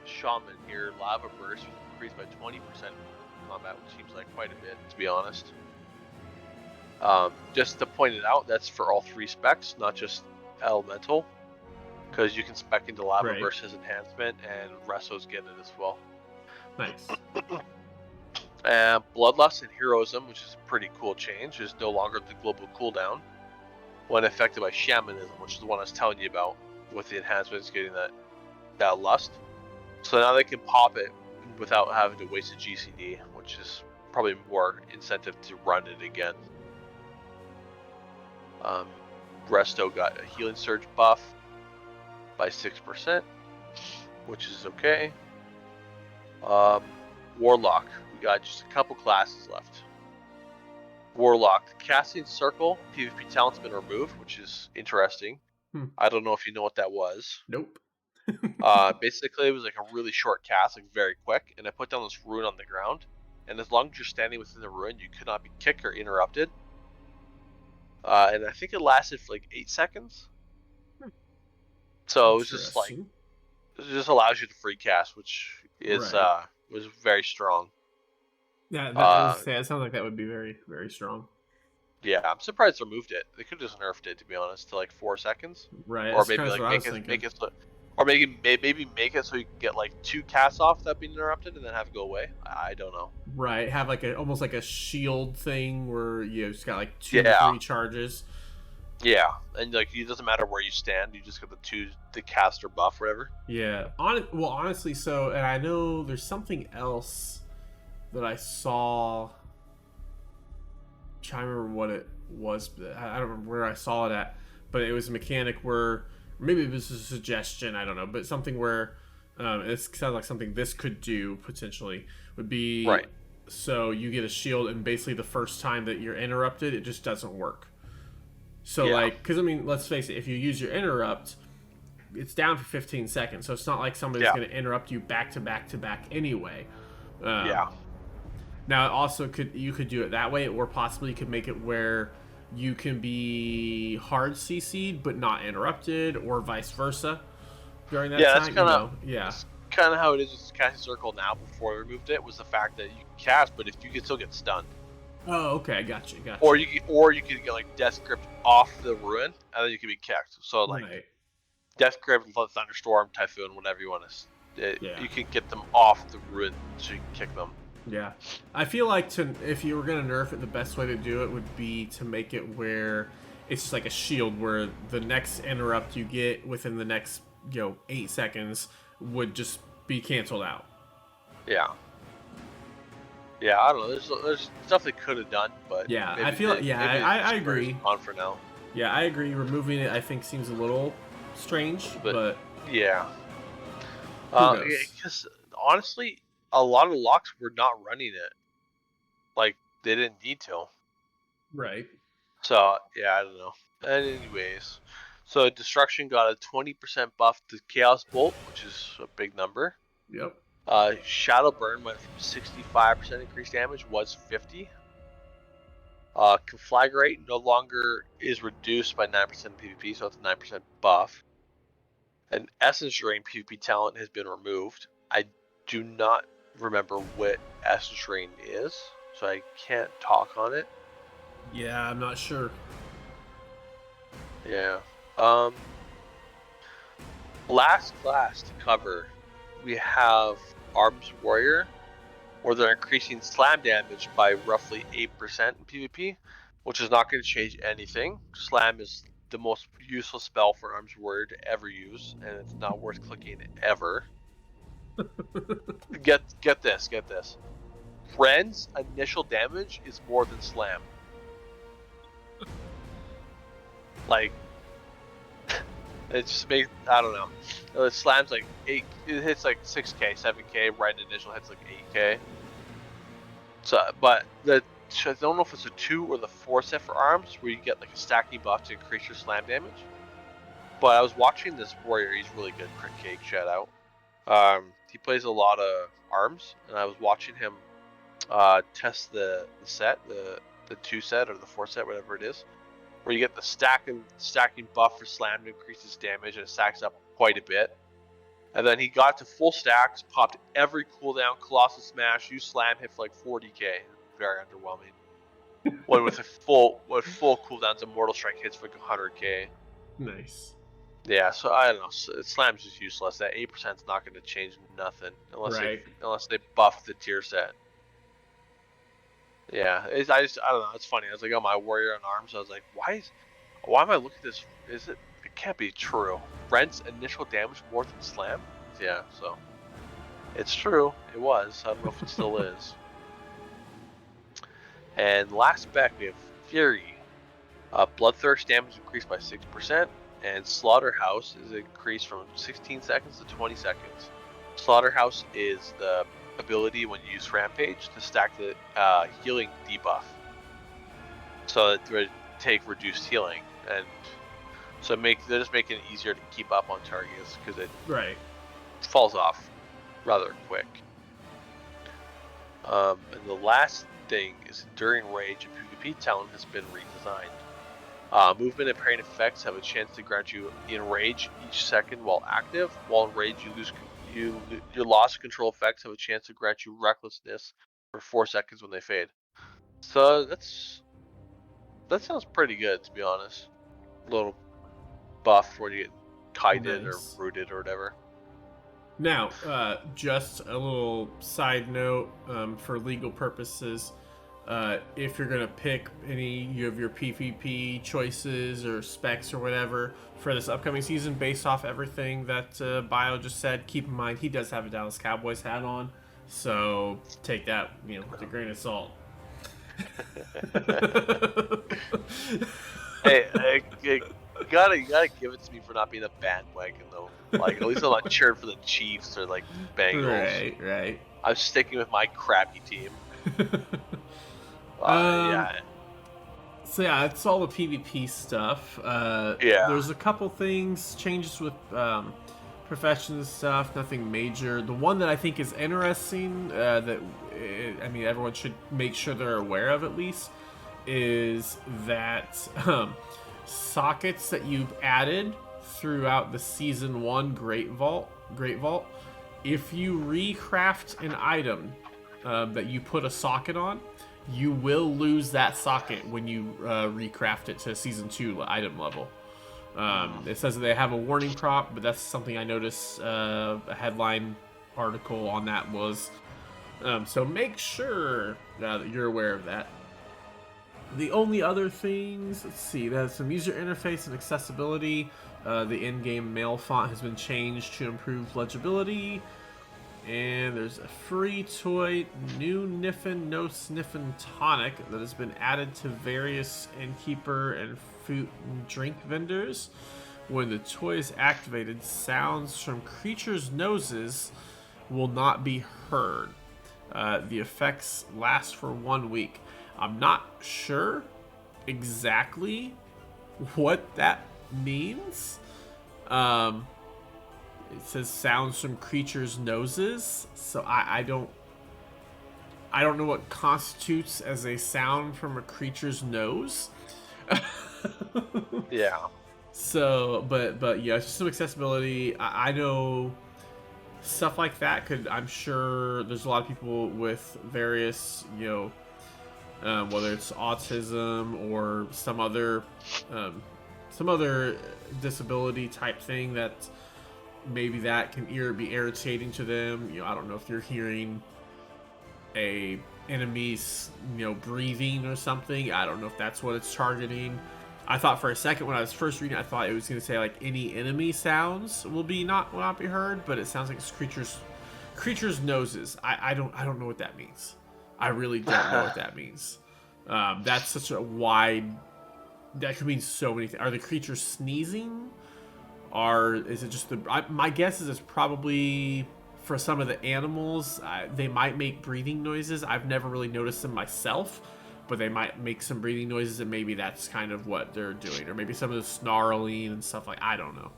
Shaman here, lava burst was increased by 20% in combat, which seems like quite a bit, to be honest. Just to point it out, that's for all 3 specs, not just elemental, because you can spec into lava burst as enhancement, and Restos get it as well. Nice. And Bloodlust and Heroism, which is a pretty cool change, is no longer the global cooldown when affected by Shamanism, which is the one I was telling you about, with the enhancements getting that lust. So now they can pop it without having to waste a GCD, which is probably more incentive to run it again. Resto got a healing surge buff by 6%, which is okay. Warlock, we got just a couple classes left. Warlock, the casting circle PvP talent's been removed, which is interesting. I don't know if you know what that was. Nope. Basically, it was like a really short cast, like very quick, and I put down this rune on the ground, and as long as you're standing within the rune, you could not be kicked or interrupted. And I think it lasted for like 8 seconds. So it was just like, it just allows you to free cast, which is was very strong. Yeah, that sounds like that would be very, very strong. Yeah, I'm surprised they removed it. They could have just nerfed it, to be honest, to like 4 seconds. Right. Or maybe like make it so, or maybe make it so you can get like 2 casts off without being interrupted, and then have it go away. I don't know. Right. Have like almost like a shield thing where you just got like 2 or 3 charges. Yeah, and like it doesn't matter where you stand, you just get the caster buff, whatever. Yeah. Honestly, so, and I know there's something else that I saw. I'm trying to remember what it was. I don't remember where I saw it at, but it was a mechanic where maybe it was a suggestion. I don't know, but something where it sounds like something this could do potentially would be right. So you get a shield, and basically the first time that you're interrupted, it just doesn't work. So like, because I mean, let's face it, if you use your interrupt, it's down for 15 seconds. So it's not like somebody's going to interrupt you back to back to back anyway. Now, it also you could do it that way, or possibly you could make it where you can be hard CC'd but not interrupted, or vice versa during that time. That's kind of how it is with casting circle now. Before we removed it, was the fact that you can cast, but if you can still get stunned. Oh, okay, gotcha. Or you could get like Death Grip off the ruin, and then you can be kicked. So like Death Grip, Thunderstorm, Typhoon, whatever you want to. You can get them off the ruin, so you can kick them. Yeah, I feel like if you were gonna nerf it, the best way to do it would be to make it where it's just like a shield, where the next interrupt you get within the next 8 seconds would just be canceled out. Yeah. Yeah, I don't know. There's stuff they could have done, but I feel I agree. On for now. Yeah, I agree. Removing it, I think, seems a little strange, but yeah. Because honestly, a lot of locks were not running it. Like they didn't need to. Right. So yeah, I don't know. Anyways, so Destruction got a 20% buff to Chaos Bolt, which is a big number. Yep. Shadow Burn went from 65% increased damage, was 50. Conflagrate no longer is reduced by 9% PvP, so it's a 9% buff. And Essence Drain PvP talent has been removed. I do not remember what Essence Drain is, so I can't talk on it. Yeah, I'm not sure. Yeah. Um, Last class to cover, we have Arms Warrior, where they're increasing slam damage by roughly 8% in PvP, which is not going to change anything. Slam is the most useful spell for Arms Warrior to ever use, and it's not worth clicking ever. Get this. Friend's initial damage is more than Slam. Like, it just makes, I don't know. It slams like 8, it hits like 6k, 7k, right initial hits like 8k. So, but I don't know if it's a 2 or the 4 set for arms, where you get like a stacking buff to increase your slam damage. But I was watching this warrior, he's really good, Crit Cake, shout out. He plays a lot of arms, and I was watching him test the set, the 2 set or the 4 set, whatever it is, where you get the stacking buff for slam to increase his damage, and it stacks up quite a bit. And then he got to full stacks, popped every cooldown, Colossal Smash, used slam, hit for like 40k. Very underwhelming. One with full cooldowns, Immortal Strike hits for like 100k. Nice. Yeah, so I don't know. Slam's just useless. That 8% is not going to change nothing unless they buff the tier set. Yeah, I don't know. It's funny. I was like, oh, my warrior on arms. I was like, why am I looking at this? It can't be true. Brent's initial damage more than Slam? Yeah, so it's true. It was. I don't know if it still is. And last spec, we have Fury. Bloodthirst damage increased by 6%, and Slaughterhouse is increased from 16 seconds to 20 seconds. Slaughterhouse is the ability when you use Rampage to stack the healing debuff, so that they take reduced healing, and so they're just making it easier to keep up on targets because it falls off rather quick. And the last thing is Enduring Rage, and PvP talent has been redesigned. Movement and parrying effects have a chance to grant you enrage each second while active. While in rage, your loss of control effects have a chance to grant you recklessness for 4 seconds when they fade. So that sounds pretty good, to be honest. A little buff when you get kited or rooted or whatever. Now, just a little side note for legal purposes. If you're gonna pick any of your PvP choices or specs or whatever for this upcoming season, based off everything that Bio just said, keep in mind he does have a Dallas Cowboys hat on, so take that with a grain of salt. Hey, you gotta give it to me for not being a bandwagon though. Like, at least I'm not cheering for the Chiefs or like Bengals. Right. I'm sticking with my crappy team. Yeah. So yeah, it's all the PvP stuff. There's a couple changes with professions stuff, nothing major. The one that I think is interesting, everyone should make sure they're aware of at least, is that sockets that you've added throughout the Season 1 Great Vault, if you recraft an item that you put a socket on, you will lose that socket when you recraft it to Season 2 item level. It says that they have a warning prop, but that's something I noticed a headline article on that was. So make sure that you're aware of that. The only other things, let's see, there's some user interface and accessibility. The in-game mail font has been changed to improve legibility. And there's a free toy, new Niffin No Sniffin Tonic, that has been added to various innkeeper and food and drink vendors. When the toy is activated, sounds from creatures' noses will not be heard. The effects last for 1 week. I'm not sure exactly what that means. It says sounds from creatures' noses, so I don't know what constitutes as a sound from a creature's nose. Yeah. So, but yeah, it's just some accessibility. I know stuff like that I'm sure there's a lot of people with various, whether it's autism or some other some other disability type thing that maybe that can be irritating to them. I don't know if you're hearing a enemy's breathing or something. I don't know if that's what it's targeting. I thought for a second when I was first reading, I thought it was going to say like any enemy sounds will not be heard, but it sounds like it's creatures' noses. I don't know what that means. I really don't know what that means. That's such a wide. That could mean so many things. Are the creatures sneezing? Is it just my guess is it's probably for some of the animals. They might make breathing noises. I've never really noticed them myself, but they might make some breathing noises, and maybe that's kind of what they're doing, or maybe some of the snarling and stuff like. I don't know.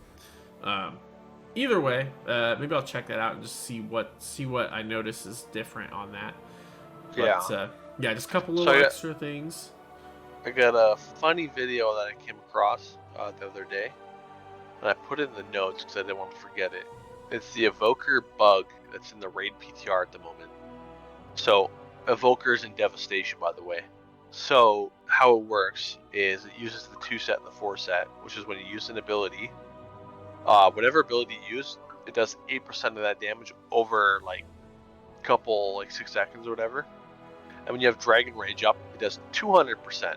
Either way, maybe I'll check that out and just see what I notice is different on that. But, yeah, just a couple little extra things. I got a funny video that I came across the other day, and I put it in the notes because I didn't want to forget it. It's the evoker bug that's in the raid PTR at the moment. So, evokers in devastation, by the way. So, how it works is it uses the 2 set and the 4 set, which is when you use an ability. Whatever ability you use, it does 8% of that damage over like a couple, like 6 seconds or whatever. And when you have Dragon Rage up, it does 200%.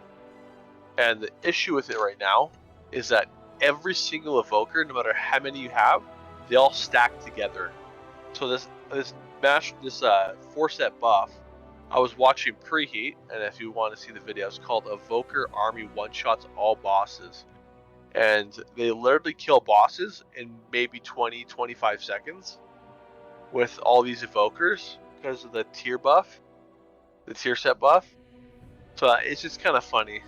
And the issue with it right now is that every single evoker, no matter how many you have, they all stack together. So this 4 set buff, I was watching Preheat, and if you want to see the video, it's called Evoker Army One-Shots All Bosses. And they literally kill bosses in maybe 20-25 seconds with all these evokers because of the tier buff, the tier set buff. So it's just kind of funny.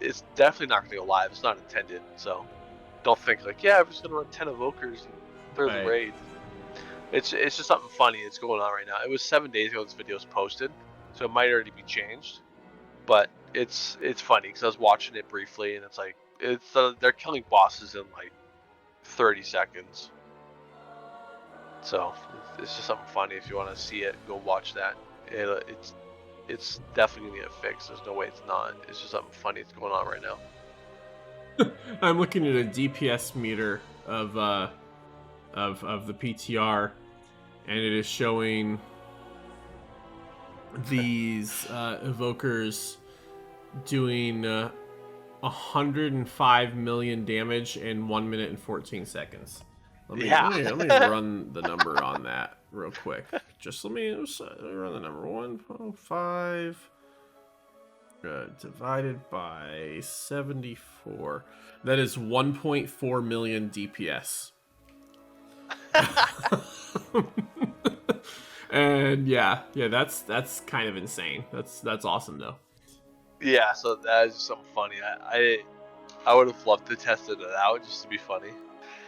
It's definitely not going to go live. It's not intended. So don't think like, yeah, I'm just going to run 10 evokers and clear the raid. It's just something funny that's going on right now. It was 7 days ago this video was posted, so it might already be changed. But it's funny because I was watching it briefly, and it's like they're killing bosses in like 30 seconds. So it's just something funny. If you want to see it, go watch that. It's definitely gonna get fixed. There's no way it's not. It's just something funny that's going on right now. I'm looking at a DPS meter of the PTR, and it is showing these evokers doing 105 million damage in 1 minute and 14 seconds. Let me run the number on that real quick. Let me run the number. 105 divided by 74. That is 1.4 million DPS. And yeah, that's kind of insane. That's awesome though. Yeah, so that is something funny. I would have loved to test it out just to be funny.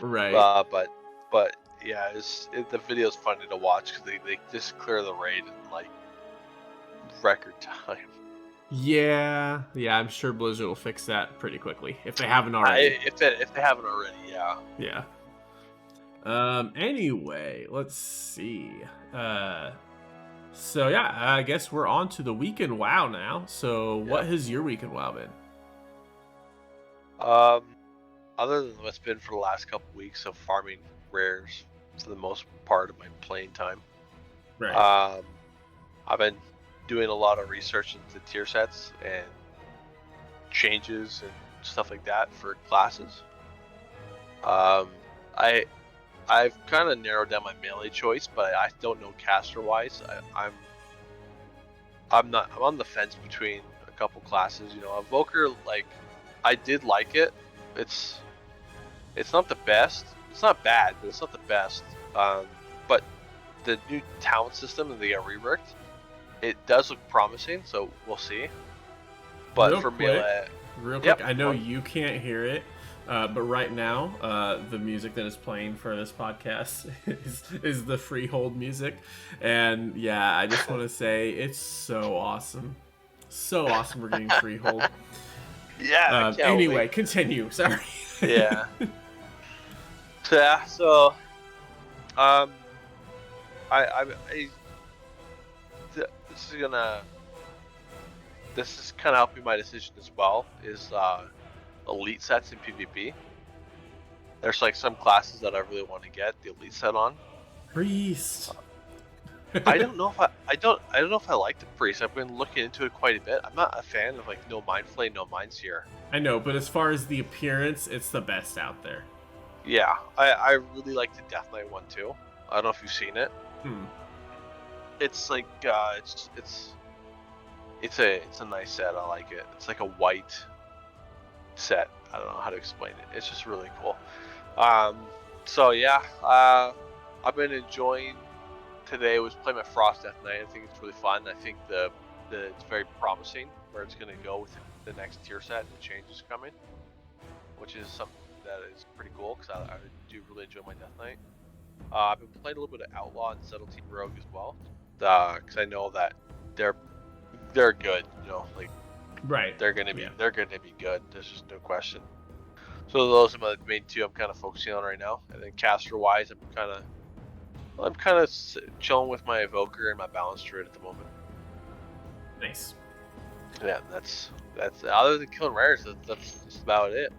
Right. But yeah, the video's funny to watch because they just clear the raid in like record time. Yeah, I'm sure Blizzard will fix that pretty quickly if they haven't already. If they haven't already, yeah. Yeah. Anyway, let's see. So yeah, I guess we're on to the week in WoW now. So what has your week in WoW been? Other than what's been for the last couple weeks of farming rares for the most part of my playing time. Right. I've been doing a lot of research into tier sets and changes and stuff like that for classes. I've kind of narrowed down my melee choice, but I don't know caster wise. I'm on the fence between a couple classes. Evoker, like, I did like it. It's not the best. It's not bad, but it's not the best. But the new talent system that they got reworked, it does look promising. So we'll see. But for melee, real quick, I know you can't hear it. But right now, the music that is playing for this podcast is the Freehold music. And yeah, I just want to say it's so awesome. So awesome we're getting Freehold. Yeah. Anyway, continue. Sorry. Yeah. So, this is kind of helping my decision as well. Is elite sets in PvP. There's like some classes that I really want to get the elite set on. Priest. I don't know if I like the priest. I've been looking into it quite a bit. I'm not a fan of like no mind flay, no mind seer. I know, but as far as the appearance, it's the best out there. Yeah, I really like the Death Knight one too. I don't know if you've seen it. It's like it's a nice set. I like it. It's like a white set. I don't know how to explain it. It's just really cool. So yeah, I've been enjoying. Today was playing my Frost Death Knight. I think it's really fun. I think the it's very promising where it's going to go with the next tier set and the changes coming, which is something that is pretty cool because I do really enjoy my Death Knight. I've been playing a little bit of Outlaw and Subtlety Rogue as well, because I know that they're good. You know, like right. They're gonna be good. There's just no question. So those are my main two I'm kind of focusing on right now. And then caster wise, I'm kind of chilling with my Evoker and my Balance Druid at the moment. Nice. Yeah, that's other than killing rares, that's just about it.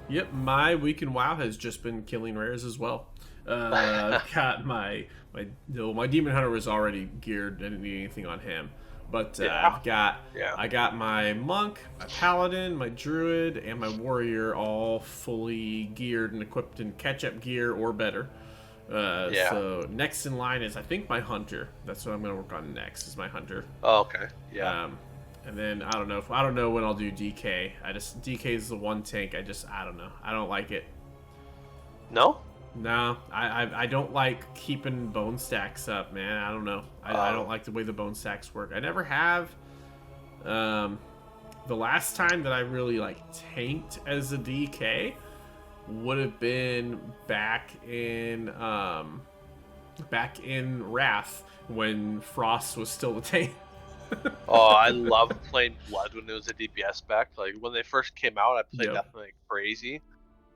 Yep, my week in WoW has just been killing rares as well. I've got my Demon Hunter was already geared. I didn't need anything on him, but I got my Monk, my Paladin, my Druid, and my Warrior all fully geared and equipped in catch-up gear or better. So next in line is I think my Hunter. That's what I'm gonna work on next. Is my Hunter. Oh, okay. Yeah. And then I don't know when I'll do DK. DK is the one tank. I don't know. I don't like it. No. No, I don't like keeping bone stacks up, man. I don't know. I don't like the way the bone stacks work. I never have. The last time that I really like tanked as a DK would have been back in Wrath when Frost was still a tank. Oh, I loved playing Blood when it was a DPS spec. Like when they first came out, I played that like crazy.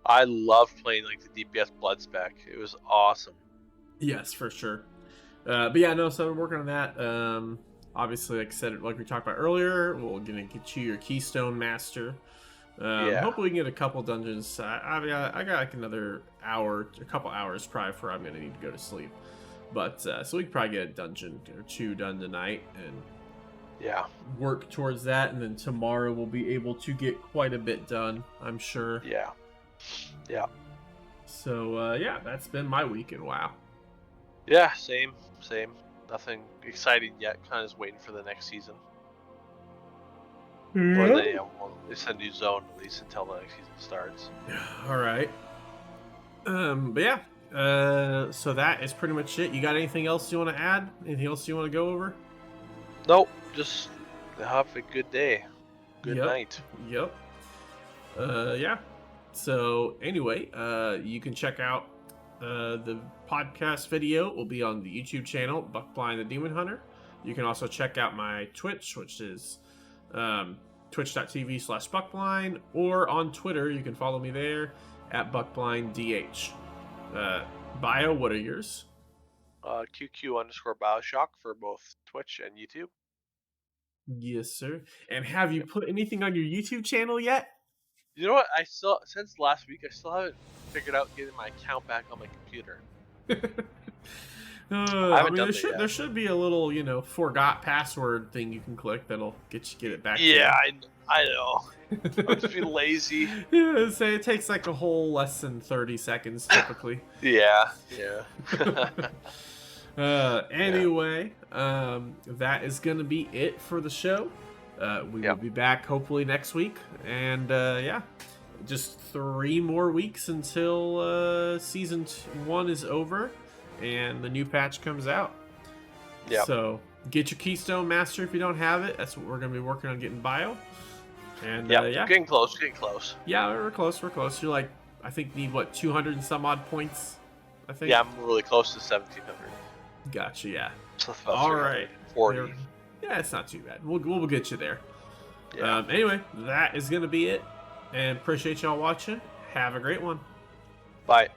I loved playing like the DPS Blood spec. It was awesome. Yes, for sure. But yeah, no. So I'm working on that. Obviously, like I said, like we talked about earlier, we're gonna get you your Keystone Master. Hopefully we can get a couple dungeons. I got like another a couple hours probably before I'm gonna need to go to sleep. But so we can probably get a dungeon or two done tonight and work towards that. And then tomorrow we'll be able to get quite a bit done, I'm sure. Yeah. So that's been my week in WoW. Yeah, same. Nothing exciting yet. Kind of just waiting for the next season. Or it's a new zone at least until the next season starts. All right. But yeah. So that is pretty much it. You got anything else you want to add? Anything else you want to go over? Nope. Just have a good day. Good night. Yep. Yeah. So anyway, you can check out the podcast video. Will be on the YouTube channel Buckblind and Demon Hunter. You can also check out my Twitch, which is twitch.tv/Buckblind, or on Twitter. You can follow me there at BuckblindDH. Bio, what are yours? QQ_Bioshock for both Twitch and YouTube. Yes, sir. And have you put anything on your YouTube channel yet? You know what? Since last week, I still haven't figured out getting my account back on my computer. There should be a little, forgot password thing you can click that'll get it back. Yeah, I know. I'm just being lazy. Yeah, say it takes like a whole less than 30 seconds typically. Yeah. Anyway, that is gonna be it for the show. We will be back hopefully next week, and just 3 more weeks until season 1 is over and the new patch comes out. Yeah. So get your Keystone Master if you don't have it. That's what we're gonna be working on getting bio. And getting close. Yeah, we're close. You're like, I think need 200 and some odd points. I think. Yeah, I'm really close to 1,700. Gotcha. Yeah. All right. 40. Yeah, it's not too bad. We'll get you there. Yeah. Anyway, that is gonna be it. And appreciate y'all watching. Have a great one. Bye.